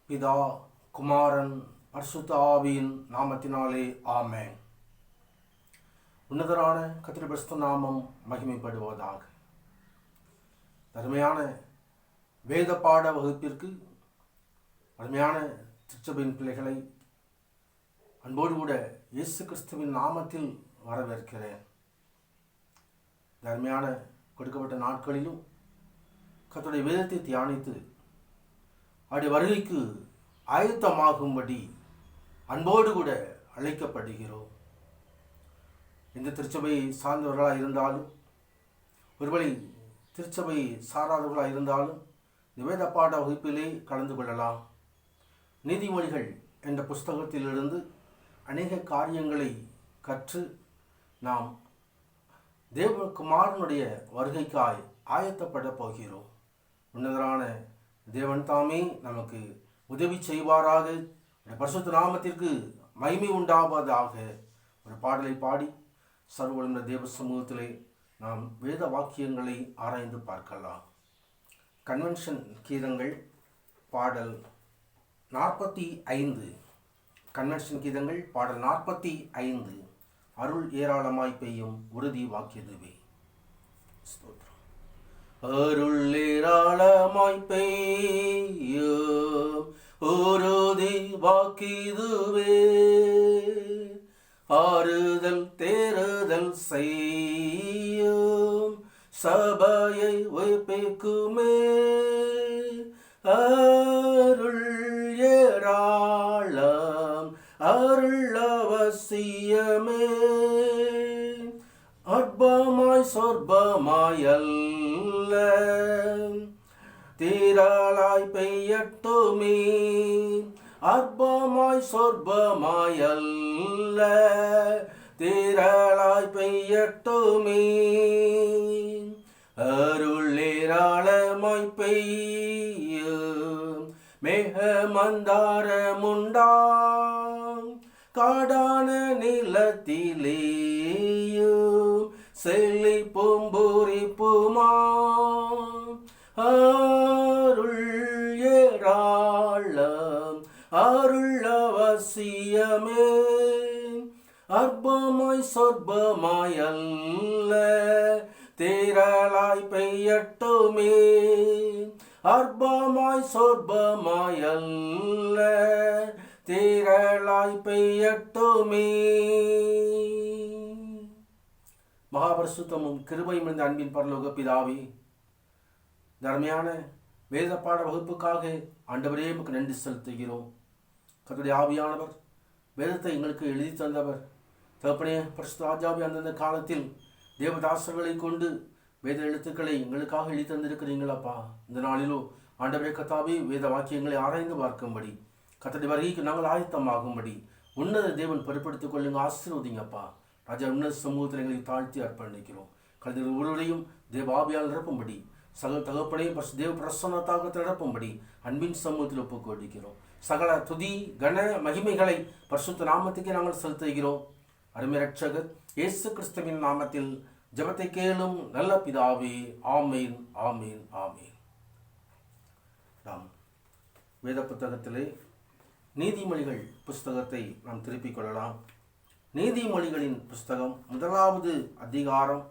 பிதா, குமாரன், பரிசுத்த ஆவியின் நாமத்தினாலே ஆமென். உன்னதரான கர்த்தருடைய பரிசுத்த நாமம் மகிமைப்படுவதாக. அருமையான வேத பாட வகுப்பிற்கு அருமையான திருச்சபையின் பிள்ளைகளை அன்போடு கூட இயேசு கிறிஸ்துவின் நாமத்தில் வரவேற்கிறேன். அருமையான கொடுக்கப்பட்ட நாட்களிலும் கர்த்தருடைய வேதத்தை தியானித்து அவருடைய வருகைக்கு ஆயத்தமாகும்படி அன்போடு கூட அழைக்கப்படுகிறோம். இந்த திருச்சபையை சார்ந்தவர்களாக இருந்தாலும் ஒருவேளை திருச்சபையை சாராதவர்களாக இருந்தாலும் இந்த வேத பாட வகுப்பிலே கலந்து கொள்ளலாம். நீதிமொழிகள் என்ற புஸ்தகத்திலிருந்து அநேக காரியங்களை கற்று நாம் தேவகுமாரனுடைய வருகைக்காய் ஆயத்தப்பட போகிறோம். உன்னதரான தேவன் தாமே நமக்கு உதவி செய்வாராக. பரிசுத்த நாமத்திற்கு மகிமை உண்டாவதாக. ஒரு பாடலை பாடி சர்வவல்லமையுள்ள தேவ சமூகத்திலே நாம் வேத வாக்கியங்களை ஆராய்ந்து பார்க்கலாம். கன்வென்ஷன் கீதங்கள் பாடல் 45. கன்வென்ஷன் கீதங்கள் பாடல் 45. அருள் ஏராளமாய் பெய்யும் உறுதி வாக்கியதுவே. ஸ்தோத்திரம். அருள் ஏராளமாய் பெய்யும் உறுதி வாக்கிதுவே, ஆறுதல் தேறுதல் செய்யும் சபையை உயிர்ப்பிக்குமே. அருள் ஏராளம் அருள் அவசியமே, அற்பமாய் சொற்பமாய் அல்ல திரளாய் பெய்யட்டுமே. அற்பமாய் சொற்பமாய் அல்ல திரளாய் பெய்யட்டுமே. அருள் ஏராளமாய் பெய்யும் மேக மந்தாரமுண்டாம் காடான நிலத்திலேயும் செழிப்பும் பூரிப்புமாம். அருள் ஏராளம் அருள் அவசியமே, அற்பமாய் சொற்பமாய் அல்ல திரளாய் பெய்யட்டுமே. அற்பமாய் சொற்பமாய் அல்ல திரளாய் பெய்யட்டுமே. மகாபரிசுத்தமும் கிருபையும் இருந்த அன்பின் பரலோக பிதாவே, தர்மையான வேத பாட வகுப்புக்காக ஆண்டவரே நமக்கு நன்றி செலுத்துகிறோம். கர்த்தருடைய ஆவியானவர் வேதத்தை எங்களுக்கு எழுதி தந்தவர். தகப்பனே, பரிசுத்த ராஜாவே, அந்தந்த காலத்தில் தேவதாசர்களை கொண்டு வேத எழுத்துக்களை எங்களுக்காக எழுதி தந்திருக்கிறீங்களப்பா. இந்த நாளிலோ ஆண்டவரே கர்த்தாவே, வேத வாக்கியங்களை ஆராய்ந்து பார்க்கும்படி கர்த்தருடைய வருகைக்கு நாங்கள் ஆயத்தமாகும்படி உன்னத தேவன் பொறுப்படுத்திக் கொள்ளுங்க. ஆசீர்வதிங்கப்பா. ராஜா, உன்னத சமூகத்தில் எங்களை தாழ்த்தி அர்ப்பணிக்கிறோம். கல்வி ஒருவரையும் தேவாபியால் நிரப்பும்படி சகல தகப்பனையும் தேவ பிரசன்னத்தாக நிரப்பும்படி அன்பின் சமூகத்தில் ஒப்புக் கொடுக்கிறோம். சகல துதி கன மகிமைகளை பரிசுத்த நாமத்துக்கே நாங்கள் செலுத்துகிறோம். அருமை ரட்சகர் இயேசு கிறிஸ்துவின் நாமத்தில் ஜெபத்தை கேளும் நல்ல பிதாவே. ஆமீன், ஆமீன், ஆமீன். நாம் வேத புத்தகத்திலே நீதிமொழிகள் புஸ்தகத்தை நாம் திருப்பிக் கொள்ளலாம். நீதிமொழிகளின் புஸ்தகம் 1வது அதிகாரம்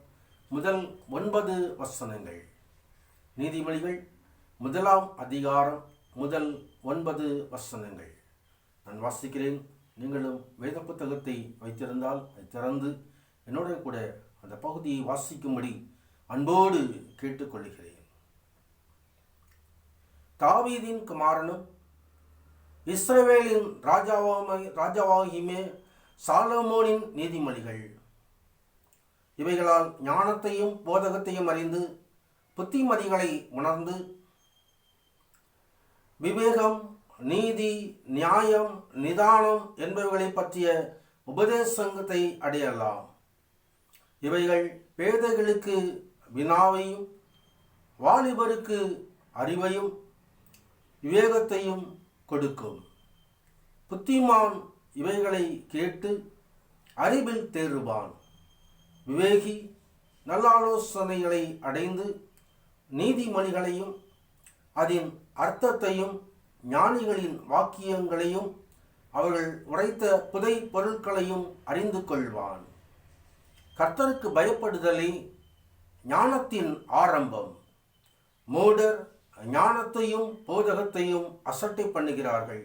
முதல் 9 வசனங்கள். நீதிமொழிகள் 1ஆம் அதிகாரம் முதல் 9 வசனங்கள் நான் வாசிக்கிறேன். நீங்களும் வேத புத்தகத்தை வைத்திருந்தால் அதை திறந்து என்னோட கூட அந்த பகுதியை வாசிக்கும்படி அன்போடு கேட்டுக்கொள்கிறேன். தாவீதின் குமாரனும் இஸ்ரவேலின் ராஜாவாகியுமே சாலமோனின் நீதிமொழிகள். இவைகளால் ஞானத்தையும் போதகத்தையும் அறிந்து புத்திமதிகளை உணர்ந்து விவேகம், நீதி, நியாயம், நிதானம் என்பவைகளை பற்றிய உபதேசத்தை அடையலாம். இவைகள் பேதைகளுக்கு வினாவையும் வாலிபருக்கு அறிவையும் விவேகத்தையும் கொடுக்கும். புத்திமான் இவைகளை கேட்டு அறிவில் தேறுவான். விவேகி நல்ல ஆலோசனைகளை அடைந்து நீதிமொழிகளையும் அதன் அர்த்தத்தையும் ஞானிகளின் வாக்கியங்களையும் அவர்கள் உரைத்த புதை பொருட்களையும் அறிந்து கொள்வான். கர்த்தருக்கு பயப்படுதலே ஞானத்தின் ஆரம்பம். மூடர் ஞானத்தையும் போதகத்தையும் அசட்டை பண்ணுகிறார்கள்.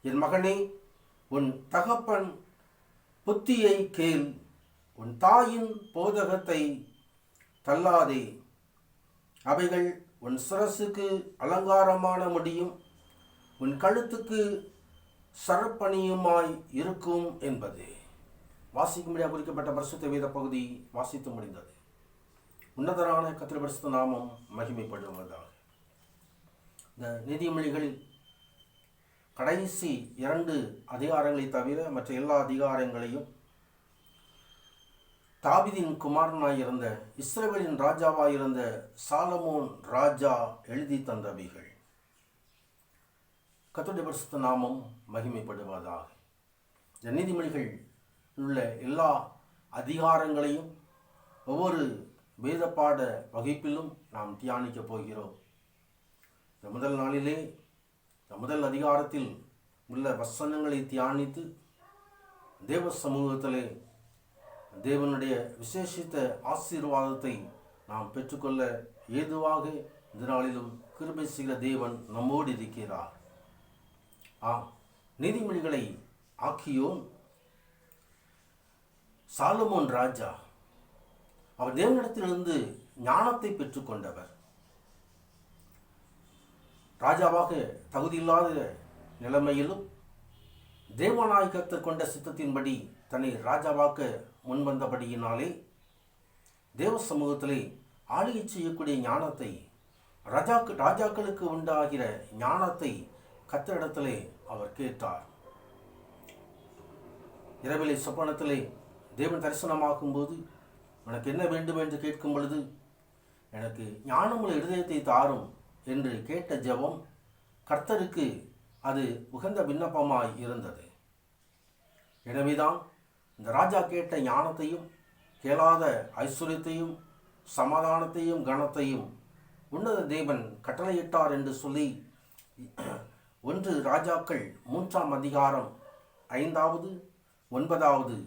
என் மகனே, உன் தகப்பன் புத்தியை கேள், உன் தாயின் போதகத்தை தள்ளாதே. அவைகள் உன் சிரசுக்கு அலங்காரமான முடியும், உன் கழுத்துக்கு சரப்பணியுமாய் இருக்கும் என்பது. வாசிக்கும்படியாக குறிக்கப்பட்ட பரிசுத்த வேத பகுதி வாசித்து முடிந்தது. உன்னதரான கர்த்தருடைய பரிசுத்த நாமம் மகிமைப்படுவதாக. இந்த நீதிமொழிகளில் கடைசி 2 அதிகாரங்களை தவிர மற்ற எல்லா அதிகாரங்களையும் தாவீதின் குமாரனாயிருந்த இஸ்ரவேலின் ராஜாவாயிருந்த சாலமோன் ராஜா எழுதி தந்தவைகள். கர்த்தருடைய பரிசுத்த நாமம் மகிமைப்படுவதாக. இந்த நீதிமொழிகள் உள்ள எல்லா அதிகாரங்களையும் ஒவ்வொரு வேதப்பாட வகுப்பிலும் நாம் தியானிக்கப் போகிறோம். இந்த முதல் நாளிலே இந்த முதல் அதிகாரத்தில் உள்ள வசனங்களை தியானித்து தேவ சமூகத்திலே தேவனுடைய விசேஷித்த ஆசீர்வாதத்தை நாம் பெற்றுக்கொள்ள ஏதுவாக இந்த நாளிலும் கிருபை செய்கிற தேவன் நம்மோடு இருக்கிறார். நீதிமொழிகளை ஆக்கியோன் சாலமோன் ராஜா. அவர் தேவனிடத்திலிருந்து ஞானத்தை பெற்றுக்கொண்டவர். ராஜாவாக தகுதியில்லாத நிலைமையிலும் தேவனாய் கர்த்தர் கொண்ட சித்தத்தின்படி தன்னை ராஜாவாக்க முன்வந்தபடியினாலே தேவ சமூகத்திலே ஆளுகை செய்யக்கூடிய ஞானத்தை, ராஜாக்களுக்கு உண்டாகிற ஞானத்தை கர்த்தரிடத்திலே அவர் கேட்டார். இரவிலே சொப்பனத்திலே தேவன் தரிசனமாக்கும் போது உனக்கு என்ன வேண்டும் என்று கேட்கும் பொழுது எனக்கு ஞானமுள்ள இருதயத்தை தாரும் என்று கேட்ட ஜெபம் கர்த்தருக்கு அது உகந்த விண்ணப்பமாய் இருந்தது. எனவேதான் இந்த ராஜா கேட்ட ஞானத்தையும் கேளாத ஐஸ்வர்யத்தையும் சமாதானத்தையும் கனத்தையும் உன்னத தேவன் கட்டளையிட்டார் என்று சொல்லி 1 ராஜாக்கள் 3ஆம் அதிகாரம் 5வது 9வது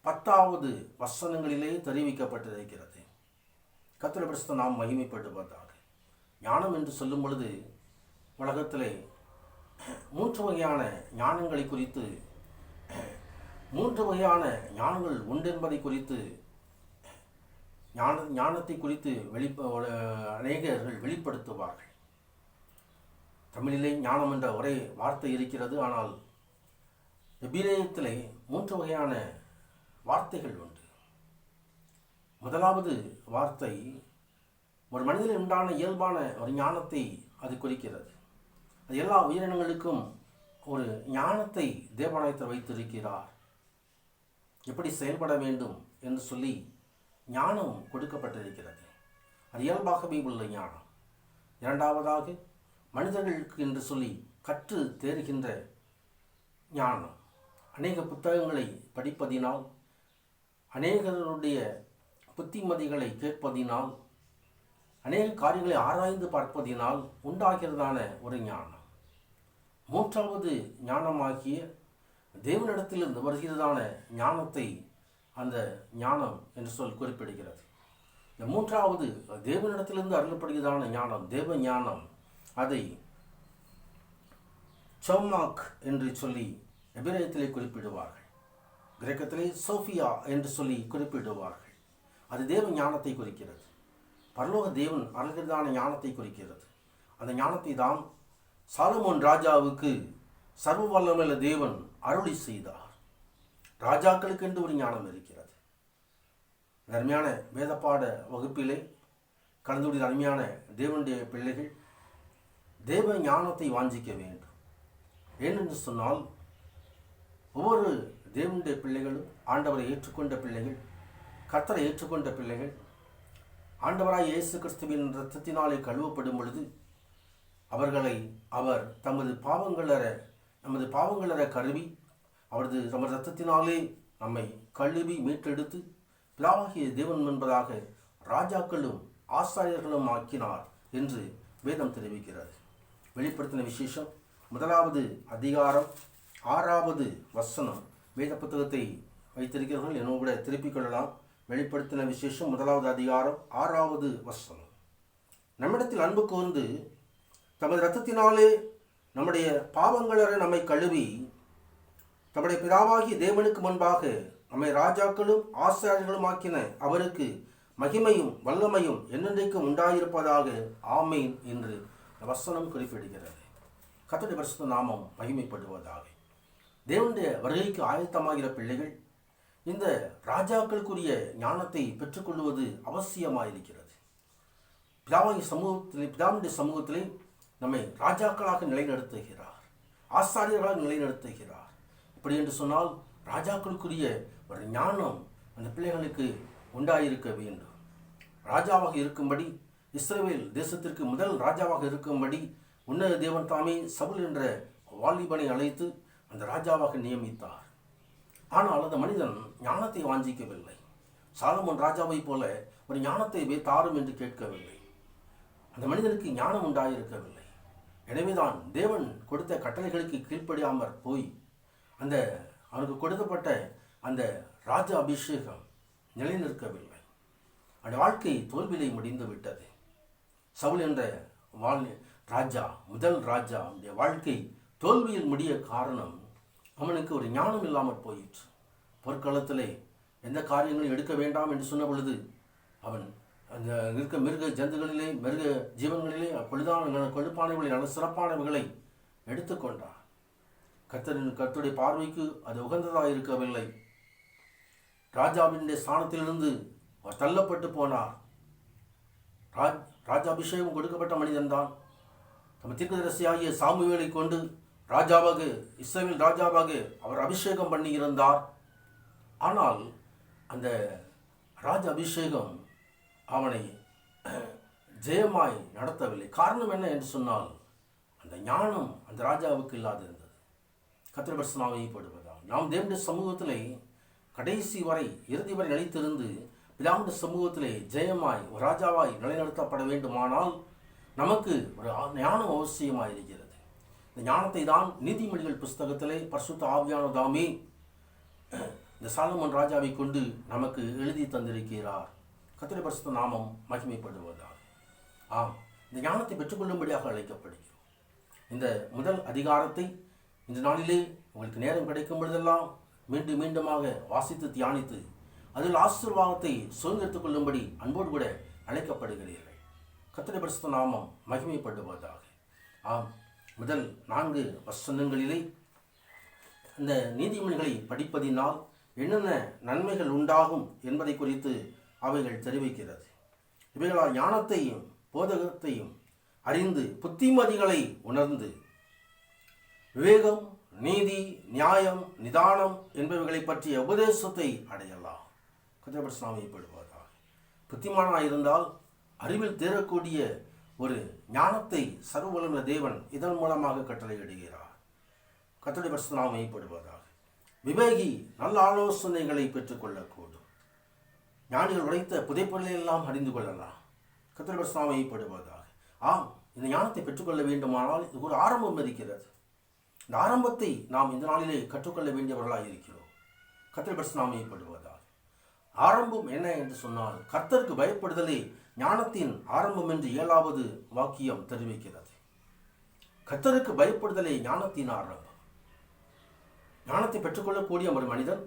10வது வசனங்களிலே தெரிவிக்கப்பட்டிருக்கிறது. கர்த்தருடைய பரிசுத்த நாமம் மகிமைப்படுவதாக. ஞானம் என்று சொல்லும் பொழுது உலகத்திலே 3 வகையான ஞானங்களை குறித்து 3 வகையான ஞானங்கள் உண்டு என்பதை குறித்து ஞானத்தை குறித்து அநேகர்கள் வெளிப்படுத்துவார்கள். தமிழிலே ஞானம் என்ற ஒரே வார்த்தை இருக்கிறது. ஆனால் எபிரேயத்திலே 3 வகையான வார்த்தைகள் உண்டு. முதலாவது வார்த்தை ஒரு மனிதனில் உண்டான இயல்பான ஒரு ஞானத்தை அது குறிக்கிறது. அது எல்லா உயிரினங்களுக்கும் ஒரு ஞானத்தை தேவனாயத்தில் வைத்திருக்கிறார். எப்படி செயல்பட வேண்டும் என்று சொல்லி ஞானம் கொடுக்கப்பட்டிருக்கிறது. அது இயல்பாகவே உள்ள ஞானம். இரண்டாவதாக மனிதர்களுக்கு என்று சொல்லி கற்று தேறுகின்ற ஞானம். அநேக புத்தகங்களை படிப்பதினால், அநேகருடைய புத்திமதிகளை கேட்பதினால், அநேக காரியங்களை ஆராய்ந்து பார்ப்பதினால் உண்டாகிறதான ஒரு ஞானம். 3வது ஞானமாகிய தேவனிடத்திலிருந்து வருகிறதான ஞானத்தை அந்த ஞானம் என்று சொல் குறிப்பிடுகிறது. இந்த 3வது தேவனிடத்திலிருந்து அருளப்படுகிறதான ஞானம், தேவ ஞானம், அதை சோமாக் என்று சொல்லி எபிரேயத்திலே குறிப்பிடுவார்கள். கிரேக்கத்திலே சோஃபியா என்று சொல்லி குறிப்பிடுவார்கள். அது தேவ ஞானத்தை குறிக்கிறது. பரலோக தேவன் அருள்கிறதான ஞானத்தை குறிக்கிறது. அந்த ஞானத்தை தான் சாலமோன் ராஜாவுக்கு சர்வ வல்லமையுள்ள தேவன் அருளி செய்தார். ராஜாக்களுக்கு என்று ஒரு ஞானம் இருக்கிறது. அருமையான வேதப்பாட வகுப்பிலே கலந்துடைய அருமையான தேவனுடைய பிள்ளைகள் தேவ ஞானத்தை வாஞ்சிக்க வேண்டும். ஏனென்று சொன்னால் ஒவ்வொரு தேவனுடைய பிள்ளைகளும் ஆண்டவரை ஏற்றுக்கொண்ட பிள்ளைகள், கர்த்தரை ஏற்றுக்கொண்ட பிள்ளைகள், ஆண்டவராய் இயேசு கிறிஸ்துவின் இரத்தத்தினாலே கழுவப்படும் பொழுது அவர்களை அவர் நமது பாவங்களற கருவி அவரது நமது இரத்தத்தினாலே நம்மை கழுவி மீட்டெடுத்து பிதாவாகிய தேவன் என்பதாக ராஜாக்களும் ஆசாரியர்களும் ஆக்கினார் என்று வேதம் தெரிவிக்கிறது. வெளிப்படுத்தின விசேஷம் 1வது அதிகாரம் 6வது வசனம். வேத புத்தகத்தை வைத்திருக்கிறவர்கள் என்னோட கூட திருப்பிக் கொள்ளலாம். வெளிப்படுத்தின விசேஷம் 1வது அதிகாரம் 6வது வசனம். நம்மிடத்தில் அன்பு கூர்ந்து தமது இரத்தத்தினாலே நம்முடைய பாவங்களற நம்மை கழுவி தம்முடைய பிதாவாகிய தேவனுக்கு முன்பாக நம்மை ராஜாக்களும் ஆசாரியர்களும் ஆக்கின அவருக்கு மகிமையும் வல்லமையும் என்னென்றைக்கும் உண்டாயிருப்பதாக ஆமேன் என்று வசனம் குறிப்பிடுகிறது. கர்த்தருடைய பரிசுத்த நாமம் மகிமைப்படுவதாக. தேவனுடைய வருகைக்கு ஆயத்தமாகிற பிள்ளைகள் இந்த ராஜாக்களுக்குரிய ஞானத்தை பெற்றுக்கொள்வது அவசியமாயிருக்கிறது. பிதாவுடைய சமூகத்திலே நம்மை ராஜாக்களாக நிலைநிறுத்துகிறார், ஆசாரியர்களாக நிலைநிறுத்துகிறார். இப்படி என்று சொன்னால் ராஜாக்களுக்குரிய ஒரு ஞானம் அந்த பிள்ளைகளுக்கு உண்டாயிருக்க வேண்டும். ராஜாவாக இருக்கும்படி, இஸ்ரவேல் தேசத்திற்கு முதல் ராஜாவாக இருக்கும்படி உன்னத தேவன் தாமே சவுல் என்ற வாலிபனை அழைத்து அந்த ராஜாவாக நியமித்தார். ஆனால் அந்த மனிதன் ஞானத்தை வாஞ்சிக்கவில்லை. சாலமோன் ராஜாவை போல ஒரு ஞானத்தை தாரும் என்று கேட்கவில்லை. அந்த மனிதனுக்கு ஞானம் உண்டாயிருக்கவில்லை. எனவேதான் தேவன் கொடுத்த கட்டளைகளுக்கு கீழ்ப்படியாமற் போய் அந்த அவனுக்கு கொடுக்கப்பட்ட அந்த ராஜ அபிஷேகம் நிலைநிற்கவில்லை. அந்த வாழ்க்கை தோல்வியிலே முடிந்து விட்டது. சவுல் என்ற ராஜா, முதல் ராஜா, அவனுடைய வாழ்க்கை தோல்வியில் முடிய காரணம் அவனுக்கு ஒரு ஞானம் இல்லாமல் போயிற்று. பொற்காலத்திலே எந்த காரியங்களையும் எடுக்க வேண்டாம் என்று சொன்ன பொழுது அவன் அந்த இருக்க மிருக ஜந்துகளிலே, மிருக ஜீவன்களிலே கொழுப்பானவைகளை, நல்ல சிறப்பானவைகளை எடுத்துக்கொண்டார். கர்த்தருடைய பார்வைக்கு அது உகந்ததாக இருக்கவில்லை. ராஜாவினுடைய ஸ்தானத்திலிருந்து அவர் தள்ளப்பட்டு போனார். ராஜாபிஷேகம் கொடுக்கப்பட்ட மனிதன்தான். தம் தீர்க்கதரிசியாகிய சாமுவேலை கொண்டு ராஜாவாக, இஸ்ரவேல் ராஜாவாக அவர் அபிஷேகம் பண்ணியிருந்தார். ஆனால் அந்த ராஜ அபிஷேகம் அவனை ஜெயமாய் நடத்தவில்லை. காரணம் என்ன என்று சொன்னால் அந்த ஞானம் அந்த ராஜாவுக்கு இல்லாதிருந்தது. கர்த்தருடைய பரிசுத்த நாமம் மகிமைப்படுவதாக. நாம் தேவனுடைய சமூகத்திலே கடைசி வரை, இறுதி வரை நிலைத்திருந்து பிதாவுடைய சமூகத்திலே ஜெயமாய் ஒரு ராஜாவாய் நிலைநிறுத்தப்பட வேண்டுமானால் நமக்கு ஒரு ஞானம் அவசியமாயிருக்கிறது. இந்த ஞானத்தை தான் நீதிமொழிகள் புஸ்தகத்திலே பரிசுத்த ஆவியான தாமே இந்த சாலமோன் ராஜாவை கொண்டு நமக்கு எழுதி தந்திருக்கிறார். கர்த்தருடைய பரிசுத்த நாமம் மகிமைப்படுவதாக. ஆம், இந்த ஞானத்தை பெற்றுக்கொள்ளும்படியாக அழைக்கப்படுகிறோம். இந்த முதல் அதிகாரத்தை இந்த நாளிலே உங்களுக்கு நேரம் கிடைக்கும் பொழுதெல்லாம் மீண்டும் மீண்டுமாக வாசித்து தியானித்து அதில் ஆசீர்வாதத்தை சுதந்திரத்துக் கொள்ளும்படி அன்போடு கூட அழைக்கப்படுகிறீர்கள். கர்த்தருடைய பரிசுத்த நாமம் மகிமைப்படுவதாக. ஆம், முதல் 4 வசனங்களிலே இந்த நீதிமொழிகளை படிப்பதினால் என்னென்ன நன்மைகள் உண்டாகும் என்பதை குறித்து அவைகள் தெரிவிக்கிறது. இவைகளால் ஞானத்தையும் போதகத்தையும் அறிந்து புத்திமதிகளை உணர்ந்து விவேகம், நீதி, நியாயம், நிதானம் என்பவைகளை பற்றிய உபதேசத்தை அடையலாம். கர்த்தருடைய நாமம் மகிமைப்படுவதாக. புத்திமானாக இருந்தால் அறிவில் தேரக்கூடிய ஒரு ஞானத்தை சர்வ வல்லமையுள்ள தேவன் இதன் மூலமாக கட்டளையிடுகிறார். கர்த்தருடைய பரிசுத்த நாமம் மகிமைப்படுவதாக. விவேகி நல்ல ஆலோசனைகளை பெற்றுக்கொள்ளக்கூடும். ஞானிகள் உடைத்த புதைப்பொருளை எல்லாம் அறிந்து கொள்ளலாம். கர்த்தருடைய பரிசுத்த நாமம் மகிமைப்படுவதாக. ஆம், இந்த ஞானத்தை பெற்றுக்கொள்ள வேண்டுமானால் இதுக்கு ஒரு ஆரம்பம் இருக்கிறது. இந்த ஆரம்பத்தை நாம் இந்த நாளிலே கற்றுக்கொள்ள வேண்டியவர்களாக இருக்கிறோம். கர்த்தருடைய பரிசுத்த நாமம் மகிமைப்படுவதாக. ஆரம்பம் என்ன என்று சொன்னால் கர்த்தருக்கு பயப்படுதலே ஞானத்தின் ஆரம்பம் என்று 7வது வாக்கியம் தெரிவிக்கிறது. கர்த்தருக்கு பயப்படுதலே ஞானத்தின் ஆரம்பம். ஞானத்தை பெற்றுக்கொள்ளக்கூடிய ஒரு மனிதன்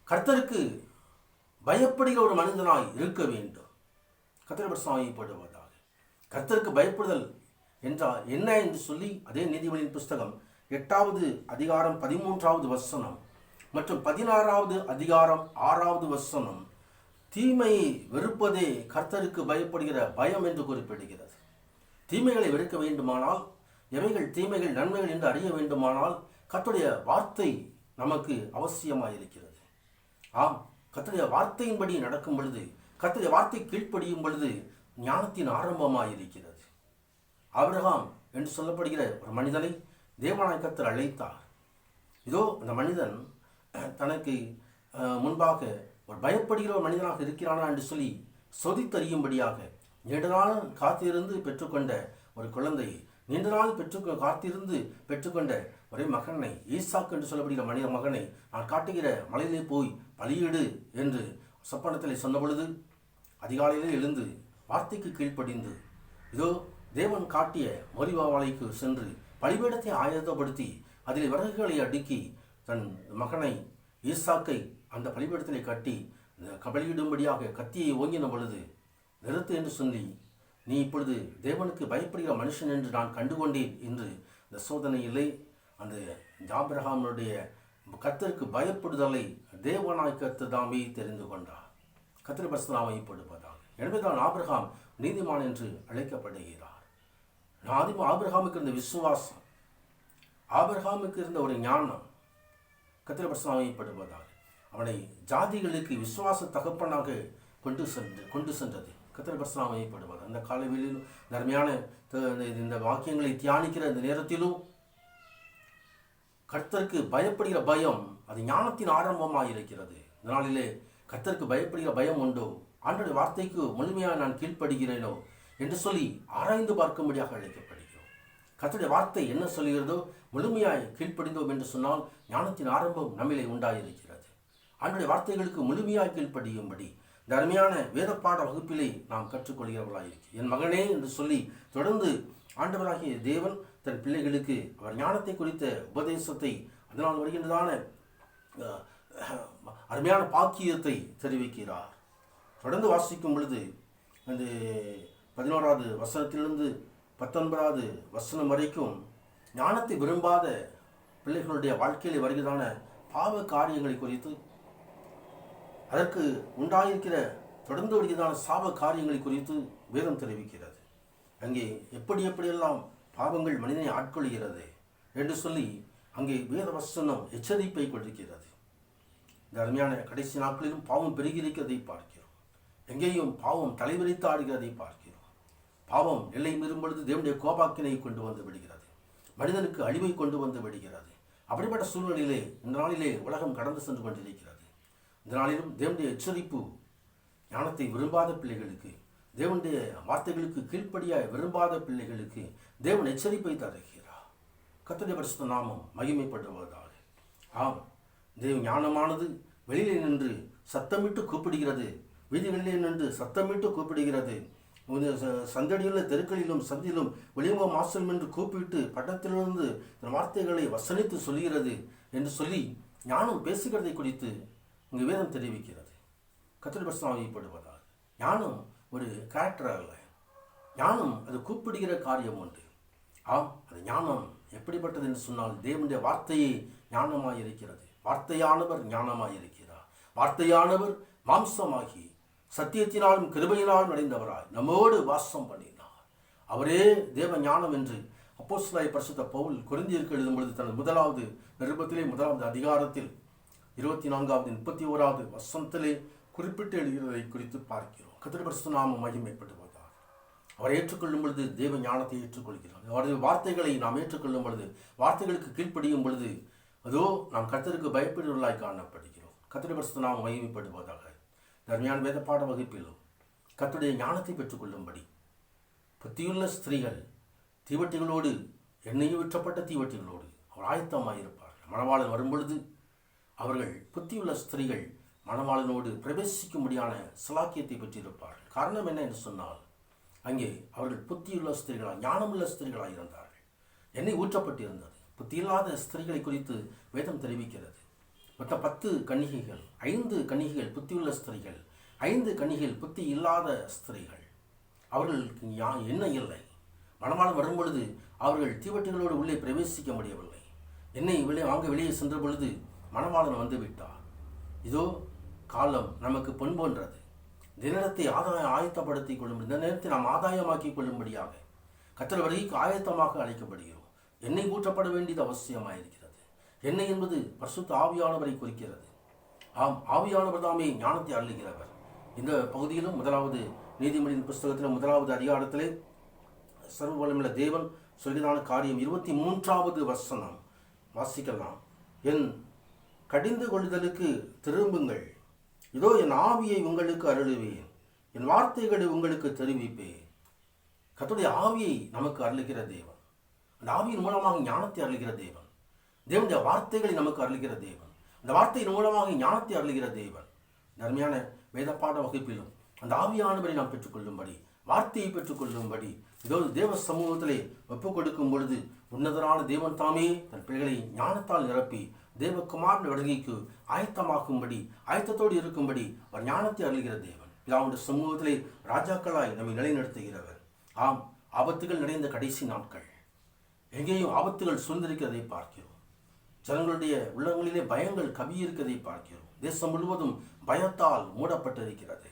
கர்த்தருக்கு பயப்படுகிற ஒரு மனிதனாய் இருக்க வேண்டும். கர்த்தருடைய பரிசுத்தமாகப்படுவதாக. கர்த்தருக்கு பயப்படுதல் என்றால் என்ன என்று சொல்லி அதே நீதிமொழியின் புஸ்தகம் 8வது அதிகாரம் 13வது வசனம் மற்றும் 16வது அதிகாரம் 6வது வசனம் தீமையை வெறுப்பதே கர்த்தருக்கு பயப்படுகிற பயம் என்று குறிப்பிடுகிறது. தீமைகளை வெறுக்க வேண்டுமானால், எவைகள் தீமைகள் நன்மைகள் என்று அறிய வேண்டுமானால் கர்த்தருடைய வார்த்தை நமக்கு அவசியமாயிருக்கிறது. ஆம், கர்த்தருடைய வார்த்தையின்படி நடக்கும் பொழுது, கர்த்தருடைய வார்த்தை கீழ்ப்படியும் பொழுது ஞானத்தின் ஆரம்பமாயிருக்கிறது. ஆபிரகாம் என்று சொல்லப்படுகிற ஒரு மனிதனை தேவனாய கர்த்தர் அழைத்தார். இதோ அந்த மனிதன் தனக்கு முன்பாக ஒரு பயப்படுகிற ஒரு மனிதனாக இருக்கிறானா என்று சொல்லி சோதித்தறியும்படியாக நீண்ட நாள் காத்திருந்து பெற்றுக்கொண்ட ஒரு குழந்தை, நீண்ட நாள் காத்திருந்து பெற்றுக்கொண்ட ஒரே மகனை, ஈசாக்கு என்று சொல்லப்படுகிற மகனை நான் காட்டுகிற மலையிலே போய் பலியிடு என்று சொப்பனத்தில் சொன்ன பொழுது அதிகாலையிலே எழுந்து வார்த்தைக்கு கீழ்ப்படிந்து இதோ தேவன் காட்டிய மோரிபாவாலைக்கு சென்று பலிபீடத்தை ஆயத்தப்படுத்தி அதில் விறகுகளை அடுக்கி தன் மகனை ஈசாக்கை அந்த பலிபீடத்திலே கட்டி பலியிடும்படியாக கத்தியை ஓங்கின பொழுது, நிறுத்து என்று சொல்லி, நீ இப்பொழுது தேவனுக்கு பயப்படுகிற மனுஷன் என்று நான் கண்டுகொண்டேன் என்று இந்த சோதனையிலே அந்த ஆபிரகாமுடைய கர்த்தருக்கு பயப்படுதலை தேவனாய் கர்த்தர் தாமே தெரிந்து கொண்டார். கர்த்தர் பரிசுத்தமாகப்படுவதாக. எனவேதான் ஆபிரகாம் நீதிமான் என்று அழைக்கப்படுகிறார். ஆபிரகாமுக்கு இருந்த விசுவாசம், ஆபிரகாமுக்கு இருந்த ஒரு ஞானம் கர்த்தர் பரிசுத்தமாகப்படுவதாக அவனை ஜாதிகளுக்கு விசுவாச தகப்பனாக கொண்டு சென்றது. கர்த்தர் பரிசுத்தமாகப்படுவதாக. அந்த காலவெளியிலும் தர்மையான இந்த வாக்கியங்களை தியானிக்கிற இந்த நேரத்திலும் கர்த்தருக்கு பயப்படுகிற பயம் அது ஞானத்தின் ஆரம்பமாக இருக்கிறது. இதனாலே கர்த்தருக்கு பயப்படுகிற பயம் உண்டோ, ஆண்டவருடைய வார்த்தைக்கு முழுமையாக நான் கீழ்ப்படுகிறேனோ என்று சொல்லி ஆராய்ந்து பார்க்கும்படியாக அழைக்கப்படுகிறோம். கர்த்தருடைய வார்த்தை என்ன சொல்கிறதோ முழுமையாய் கீழ்ப்படிந்தோம் என்று சொன்னால் ஞானத்தின் ஆரம்பம் நம்மிலே உண்டாயிருக்கிறது. ஆண்டவருடைய வார்த்தைகளுக்கு முழுமையாய் கீழ்ப்படியும்படி இந்த அருமையான வேதப்பாட வகுப்பிலே நாம் கற்றுக்கொள்கிறவர்களாயிருக்கிறோம். என் மகனே என்று சொல்லி தொடர்ந்து ஆண்டவராகிய தேவன் தன் பிள்ளைகளுக்கு அவர் ஞானத்தை குறித்த உபதேசத்தை, அதனால் வருகின்றதான அருமையான பாக்கியத்தை தெரிவிக்கிறார். தொடர்ந்து வாசிக்கும் பொழுது அந்த 11வது வசனத்திலிருந்து 19வது வசனம் வரைக்கும் ஞானத்தை விரும்பாத பிள்ளைகளுடைய வாழ்க்கையில் வருகிறதான பாவ காரியங்களை குறித்து, அதற்கு உண்டாயிருக்கிற தொடர்ந்து வருகிறதான சாப காரியங்களை குறித்து வேதம் தெரிவிக்கிறது. அங்கே எப்படியெல்லாம் பாவங்கள் மனிதனை ஆட்கொள்கிறது என்று சொல்லி அங்கே வேத வசனம் எச்சரிப்பை கொடுக்கிறது. இந்த அருமையான கடைசி நாட்களிலும் பாவம் பெருகியிருக்கிறதை பார்க்கிறோம். எங்கேயும் பாவம் தலைவிரித்து ஆடுகிறதை பார்க்கிறோம். பாவம் எல்லை மீறும் பொழுது தேவனுடைய கோபாக்கினை கொண்டு வந்து விடுகிறது, மனிதனுக்கு அழிவை கொண்டு வந்து விடுகிறது. அப்படிப்பட்ட சூழ்நிலையிலே இந்த நாளிலே உலகம் கடந்து சென்று கொண்டிருக்கிறது. இந்த நாளிலும் தேவனுடைய எச்சரிப்பு ஞானத்தை விரும்பாத பிள்ளைகளுக்கு, தேவனுடைய வார்த்தைகளுக்கு கீழ்ப்படியாய் விரும்பாத பிள்ளைகளுக்கு தேவன் எச்சரிப்பை தருகிறார். கர்த்தருடைய பரிசுத்த நாமம் மகிமைப்படுவதாக. ஆம், தேவ ஞானமானது வெளியிலே நின்று சத்தமிட்டு கூப்பிடுகிறது, வீதிகளிலே நின்று சத்தமிட்டு கூப்பிடுகிறது. சந்தடியுள்ள தெருக்களிலும் சந்திலும் வெளியுமோ மாசம் என்று கூப்பிட்டு பட்டத்திலிருந்து வார்த்தைகளை வசனித்து சொல்கிறது என்று சொல்லி ஞானம் பேசுகிறதை குறித்து இங்கு வேதம் தெரிவிக்கிறது. கர்த்தருடைய பரிசுத்தமாகப்படுவதாக. ஞானம் ஒரு கேரக்டர் அல்ல, ஞானம் அது கூப்பிடுகிற காரியம் உண்டு. ஆம், அது ஞானம் எப்படிப்பட்டது என்று சொன்னால் தேவனுடைய வார்த்தையே ஞானமாய் இருக்கிறது. வார்த்தையானவர் ஞானமாய் இருக்கிறார். வார்த்தையானவர் மாம்சமாகி சத்தியத்தினாலும் கிருபையினாலும் அடைந்தவராய் நம்மோடு வாசம் பண்ணினார். அவரே தேவ ஞானம் என்று அப்போஸ்தலனாகிய பரிசுத்த பவுல் கொரிந்தியருக்கு எழுதும் பொழுது தனது 1வது நிருபத்திலே 1வது அதிகாரத்தில் 24வது 31வது வசனத்திலே குறிப்பிட்டு எழுதுகிறதை குறித்து பார்க்கிறோம். கர்த்தருடைய பரிசுத்த நாமம் மகிமைப்படுவதாக. அவரை ஏற்றுக்கொள்ளும் பொழுது தேவ ஞானத்தை ஏற்றுக்கொள்கிறார். அவருடைய வார்த்தைகளை நாம் ஏற்றுக்கொள்ளும் பொழுது, வார்த்தைகளுக்கு கீழ்ப்படியும் பொழுது அதோ நாம் கர்த்தருக்கு பயப்படுவர்களாய் காணப்படுகிறோம். கர்த்தருடைய பரிசுத்த நாமம் மகிமைப்படுவதாக. தர்மையான வேத பாட வகுப்பிலும் கர்த்தருடைய ஞானத்தை பெற்றுக்கொள்ளும்படி புத்தியுள்ள ஸ்திரீகள் தீவட்டிகளோடு, எண்ணெயில் விற்றப்பட்ட தீவட்டிகளோடு அவர் ஆயத்தமாயிருப்பார்கள். மணவாளன் வரும்பொழுது அவர்கள் புத்தியுள்ள ஸ்திரீகள் மணவாளனோடு பிரவேசிக்கும்படியான சலாக்கியத்தை பெற்றிருப்பார்கள். காரணம் என்ன என்று சொன்னால் அங்கே அவர்கள் புத்தியுள்ள ஸ்திரீகளாக, ஞானமுள்ள ஸ்திரீகளாக இருந்தார்கள். எண்ணெய் ஊற்றப்பட்டிருந்தது. புத்தியில்லாத ஸ்திரீகளை குறித்து வேதம் தெரிவிக்கிறது. மொத்தம் 10 கன்னிகைகள், 5 கன்னிகைகள் புத்தியுள்ள ஸ்திரீகள், 5 கன்னிகைகள் புத்தி இல்லாத ஸ்திரீகள். அவர்களுக்கு என்ன இல்லை. மணவாளன் வரும்பொழுது அவர்கள் தீவட்டிகளோடு உள்ளே பிரவேசிக்க முடியவில்லை. வெளியே சென்ற பொழுது மணவாளன் வந்து விட்டார். இதோ காலம் நமக்கு பொன் போன்றது. இந்த நேரத்தை ஆயத்தப்படுத்திக் கொள்ளும், இந்த நேரத்தை நாம் ஆதாயமாக்கிக் கொள்ளும்படியாக கர்த்தர் வருகைக்கு ஆயத்தமாக அழைக்கப்படுகிறோம். எண்ணெய் ஊற்றப்பட வேண்டியது அவசியமாயிருக்கிறது. எண்ணெய் என்பது பரிசுத்த ஆவியானவரை குறிக்கிறது. ஆம், ஆவியானவர் தாமே ஞானத்தை அருளுகிறவர். இந்த பகுதியிலும் 1வது நீதிமொழியின் புஸ்தகத்தில் 1வது அதிகாரத்திலே சர்வ வல்லமையுள்ள தேவன் சொல்கிறான காரியம் 23வது வசனம் வாசிக்கலாம். என் கடிந்து கொள்ளுதலுக்கு திரும்புங்கள், இதோ என் ஆவியை உங்களுக்கு அருளுவேன், என் வார்த்தைகளை உங்களுக்கு தெரிவிப்பேன். கர்த்தருடைய ஆவியை நமக்கு அருளுகிற தேவன், அந்த ஆவியின் மூலமாக ஞானத்தை அருளுகிற தேவன், தேவனுடைய வார்த்தைகளை நமக்கு அருளுகிற தேவன், அந்த வார்த்தையின் மூலமாக ஞானத்தை அருளுகிற தேவன். அருமையான வேதப்பாட வகுப்பிலும் அந்த ஆவியானவரை நாம் பெற்றுக்கொள்ளும்படி, வார்த்தையை பெற்றுக்கொள்ளும்படி இதோ தேவ சமூகத்திலே ஒப்புக் கொடுக்கும் பொழுது உன்னதரான தேவன் தாமே தன் பிள்ளைகளை ஞானத்தால் நிரப்பி தேவகுமாரன் வருகைக்கு ஆயத்தத்தோடு இருக்கும்படி அவர் ஞானத்தை அருளுகிற தேவன். பிதாவுடைய சமூகத்திலே ராஜாக்களாய் நம்மை நிலைநிறுத்துகிறவர். ஆம், ஆபத்துகள் நிறைந்த கடைசி நாட்கள். எங்கேயும் ஆபத்துகள் சூழ்ந்திருக்கிறதை பார்க்கிறோம். ஜனங்களுடைய உள்ளங்களிலே பயங்கள் கவியிருக்கிறதை பார்க்கிறோம். தேசம் முழுவதும் பயத்தால் மூடப்பட்டிருக்கிறது.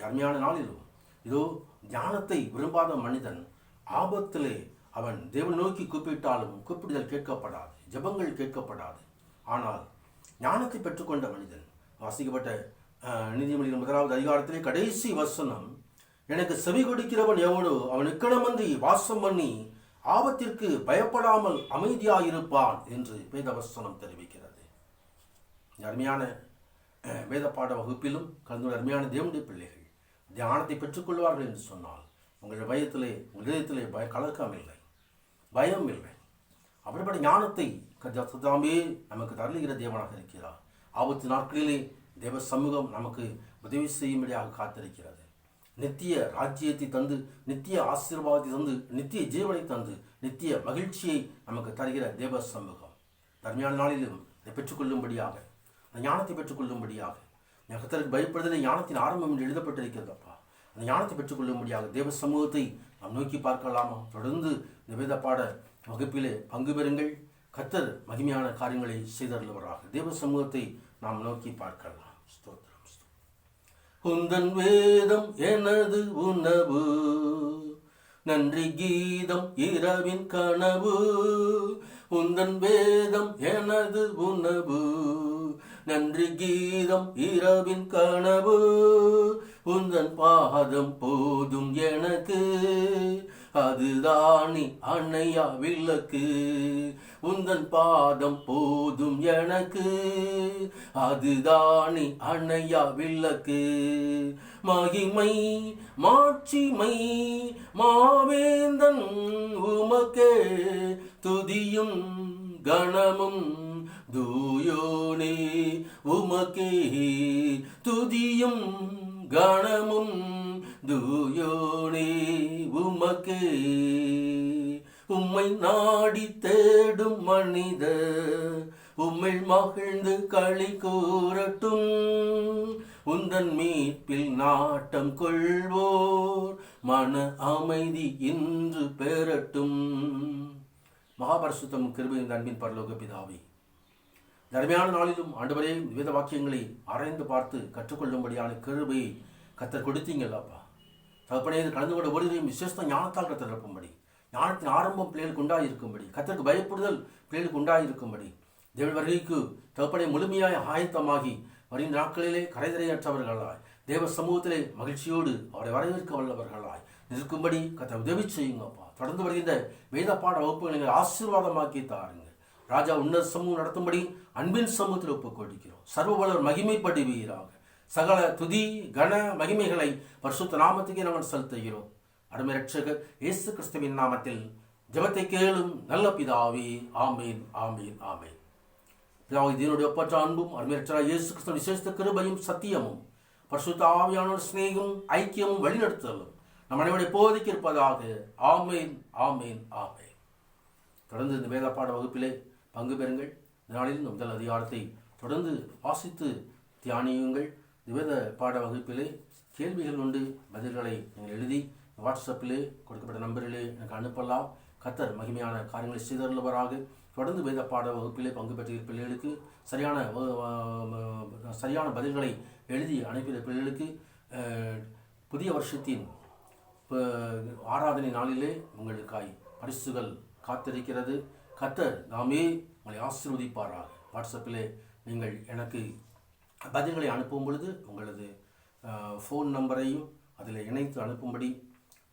அருமையான நாளிலும் இதோ ஞானத்தை விரும்பாத மனிதன் ஆபத்திலே அவன் தேவன் நோக்கி கூப்பிட்டாலும் கூப்பிடுதல் கேட்கப்படாது, ஜெபங்கள் கேட்கப்படாது. ஆனால் ஞானத்தை பெற்றுக்கொண்ட மனிதன், வாசிக்கப்பட்ட நீதிமொழியின் 1வது அதிகாரத்திலே கடைசி வசனம், எனக்கு செவி கொடுக்கிறவன் எவனோ அவன் இக்கணமன்றி வாசம் பண்ணி ஆபத்திற்கு பயப்படாமல் அமைதியாயிருப்பான் என்று வேதவசனம் தெரிவிக்கிறது. அருமையான வேதப்பாட வகுப்பிலும் கலந்து அருமையான தேவனுடைய பிள்ளைகள் தியானத்தை பெற்றுக்கொள்வார்கள் என்று சொன்னால் உங்கள் இதயத்திலே கலக்கம் இல்லை, பயம் இல்லை. அப்படிப்பட்ட ஞானத்தை கர்த்தாவே நமக்கு தருளுகிற தேவனாக இருக்கிறார். ஆபத்து நாட்களிலே தேவ சமூகம் நமக்கு உதவி செய்யும்படியாக காத்திருக்கிறது. நித்திய ராஜ்யத்தை தந்து, நித்திய ஆசீர்வாதத்தை தந்து, நித்திய ஜீவனை தந்து, நித்திய மகிழ்ச்சியை நமக்கு தருகிற தேவ சமூகம். தர்மையான நாளிலும் இதை பெற்றுக்கொள்ளும்படியாக, அந்த ஞானத்தை பெற்றுக்கொள்ளும்படியாக, கர்த்தருக்கு பயப்படுதலை ஞானத்தின் ஆரம்பம் என்று எழுதப்பட்டிருக்கிறதப்பா. அந்த ஞானத்தை பெற்றுக்கொள்ளும்படியாக தேவ சமூகத்தை நாம் நோக்கி பார்க்கலாமா? தொடர்ந்து இந்த வேதப்பாட வகுப்பிலே பங்கு பெறுங்கள். கர்த்தர் மகிமையான காரியங்களை செய்தருள்வராக. தேவ சமூகத்தை நாம் நோக்கி பார்க்கலாம். ஸ்தோத்திரம். உந்தன் வேதம் எனது உணவு, நன்றி கீதம் இரவின் கனவு. உந்தன் வேதம் எனது உணவு, நன்றி கீதம் இரவின் கனவு. உந்தன் பாதம் போதும் எனக்கு, அதுதானி அன்னையா விளக்கு. உந்தன் பாதம் போதும் எனக்கு, அதுதானி அன்னையா விளக்கு. மகிமை மாட்சிமை மாவேந்தன் உமக்கே, துதியும் கணமும் தூயோனே உமக்கே. துதியும் கணமும் தூயோனே உமக்கே. உம்மை நாடி தேடும் மனிதர் உம்மில் மகிழ்ந்து களி கூறட்டும். உந்தன் மீட்பில் நாட்டம் கொள்வோர் மன அமைதி இன்று பெறட்டும். மகாபரிசுத்தம் கிருபையின் அன்பின் பரலோக பிதாவே, தர்மையான நாளிலும் ஆண்டவரே வேத வாக்கியங்களை ஆராய்ந்து பார்த்து கற்றுக்கொள்ளும்படியான கிருபையை கர்த்தர் கொடுத்தீங்களாப்பா. தகப்பனே, கலந்து கொண்ட ஒருவரையும் விசேஷ ஞானத்தால் கர்த்தர் நிரப்பும்படி, ஞானத்தின் ஆரம்பம் பிள்ளைகளுக்கு உண்டாயிருக்கும்படி, கர்த்தருக்கு பயப்படுதல் பிள்ளைகளுக்கு உண்டாயிருக்கும்படி, தேவன் வருகைக்கு தகப்பனை முழுமையாய் ஆயத்தமாகி வருகின்ற நாட்களிலே கரைதரையற்றவர்களாய் தேவ சமூகத்திலே மகிழ்ச்சியோடு அவரை வரவேற்க வல்லவர்களாய் நிற்கும்படி கர்த்தர் உதவி செய்யுங்கப்பா. தொடர்ந்து வருகின்ற வேதப்பாட வகுப்புகளை நீங்கள் ஆசீர்வாதமாக்கி தாருங்க ராஜா. உன்னத சமூகம் நடத்தும்படி அன்பின் சமூகத்தில் ஒப்புக் கொடுக்கிறோம். சர்வவல்லவர் மகிமைப்படுவீராக. சகல துதி கன மகிமைகளை பரிசுத்த நாமத்துக்கே நாங்கள் செலுத்துகிறோம். அருமை ரட்சகர் இயேசு கிறிஸ்துவின் நாமத்தில் ஜெபத்தை கேளும் நல்ல பிதாவே. ஆமீன், ஆமீன், ஆமீன். பிதாவை தேவனுடைய ஒப்பற்ற அன்பும் அருமை ரட்சகர் இயேசு கிறிஸ்துவின் விசேஷ கிருபையும் சத்தியமும் பரிசுத்த ஆவியானவர் சிநேகமும் ஐக்கியமும் வழிநடத்துதலும் நம் அனைவருடைய போதிக்கு இருப்பதாக. ஆமீன், ஆமீன், ஆமீன். தொடர்ந்து இந்த வேதப்பாட வகுப்பிலே பங்கு பெறுங்கள். இந்த நாளில் முதல் அதிகாரத்தை தொடர்ந்து வாசித்து தியானியுங்கள். வேத பாட வகுப்பிலே கேள்விகள் உண்டு, பதில்களை நீங்கள் எழுதி வாட்ஸ்அப்பிலே கொடுக்கப்பட்ட நம்பரிலே எனக்கு அனுப்பலாம். கர்த்தர் மகிமையான காரியங்களை செய்தருள்வராக. தொடர்ந்து வேத பாட வகுப்பிலே பங்கு பெற்ற பிள்ளைகளுக்கு சரியான பதில்களை எழுதி அனுப்பிய பிள்ளைகளுக்கு புதிய வருஷத்தின் ஆராதனை நாளிலே உங்களுக்காய் பரிசுகள் காத்திருக்கிறது. கர்த்தர் நாமே உங்களை ஆசீர்வதிப்பாராக. வாட்ஸ்அப்பிலே நீங்கள் எனக்கு பதில்களை அனுப்பும் பொழுது உங்களது ஃபோன் நம்பரையும் அதில் இணைத்து அனுப்பும்படி,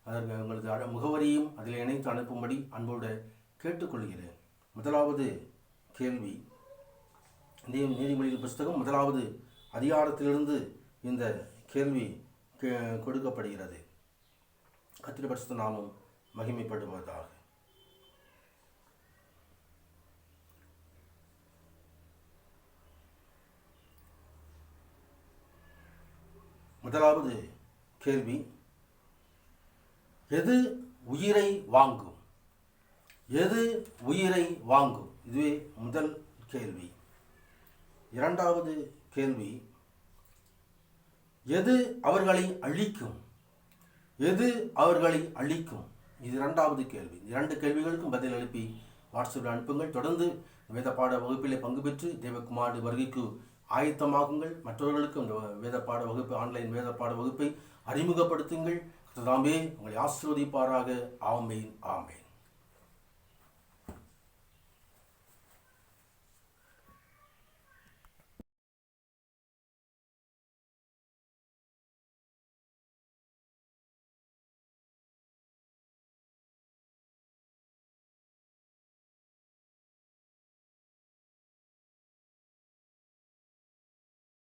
அதற்கு உங்களது முகவரியும் அதில் இணைத்து அனுப்பும்படி அன்போடு கேட்டுக்கொள்கிறேன். முதலாவது கேள்வி, நீதிமொழிகள் புஸ்தகம் 1வது அதிகாரத்திலிருந்து இந்த கேள்வி கொடுக்கப்படுகிறது. கர்த்தருடைய பரிசுத்த நாமம் மகிமைப்படுவதாக. முதலாவது கேள்வி, எது உயிரை வாங்கும்? எது உயிரை வாங்கும்? இதுவே முதல் கேள்வி. இரண்டாவது கேள்வி, எது அவர்களை அழிக்கும்? எது அவர்களை அழிக்கும்? இது இரண்டாவது கேள்வி. 2 கேள்விகளுக்கும் பதில் எழுப்பி வாட்ஸ்அப்பில் அனுப்புங்கள். தொடர்ந்து வேத பாட வகுப்பிலே பங்கு பெற்று தேவகுமார் வருகைக்கு ஆயத்தமாகுங்கள். மற்றவர்களுக்கும் இந்த வேத பாட வகுப்பு, ஆன்லைன் வேத பாட வகுப்பை அறிமுகப்படுத்துங்கள். தாமே உங்களை ஆசீர்வதிப்பாராக. ஆமென், ஆமென்.